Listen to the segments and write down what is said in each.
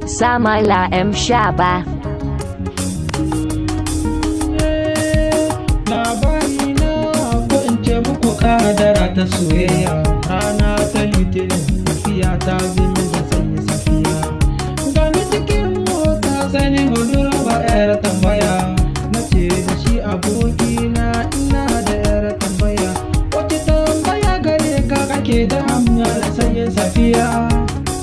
Samala M Shaba. Labari na ko in ce muku kadara ta soyayya, rana ta litinin tafiya ta zimi da sanyi safiya. Gani cikin mota sani budurwa yar tambaya, na ce da shi abokina ina da yar tambaya. Wace tambaya gare ka kake da hanya da sanyin safiya?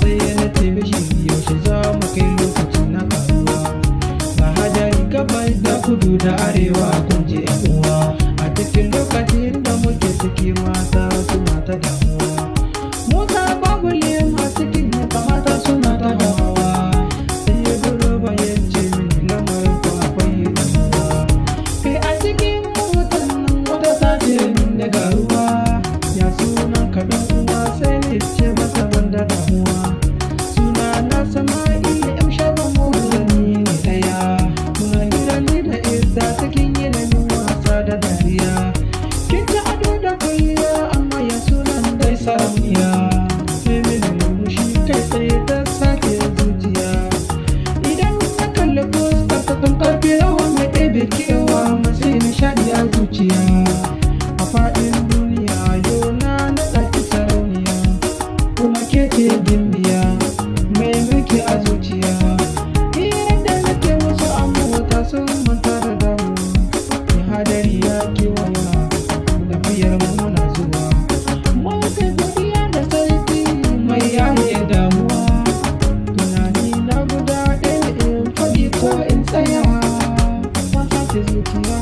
Sai na ce mishi yaushe za mu kai lokaci na karuwa, ga hajari gabas da kudu da arewa kun je uwa. A cikin lokacin da muke ciki mata suna ta damuwa, mota babu lema cikin mata suna ta damuwa. Sai ya duroba ya ce mini lamarin ku akwai damuwa. Kai a cikin motar nan wata ta ce min daga ruwa, ya sunan ka dan uwa? Sai ni ce masa ban da damuwa, suna na Sama'ila M Shaba Mozani ne daya. Muna hira ni da ita cikin yanayin wasa da dariya. Kin ci ado da kwalliya amma ya sunan dai sarauniya. Sai mini murmushi kai tsaye ta sake zuciya. Idan na kalli fuskar ta tun karfe rawa mai ɗebe kewa, masu nishaɗi a zuciya. A faɗin duniya yau na naɗa ki sarauniya, kuma ke ce gimbiya mai mulki a zuciya. Hirar da nake musu a mota sun manta da damuwa, ni hadari ya kewaya tafiyar mu muna zuwa. Mun kai godiya da sarki mai yaye damuwa, tunani na guda ɗaya in faɗi ko in tsaya, ta sace zuciya.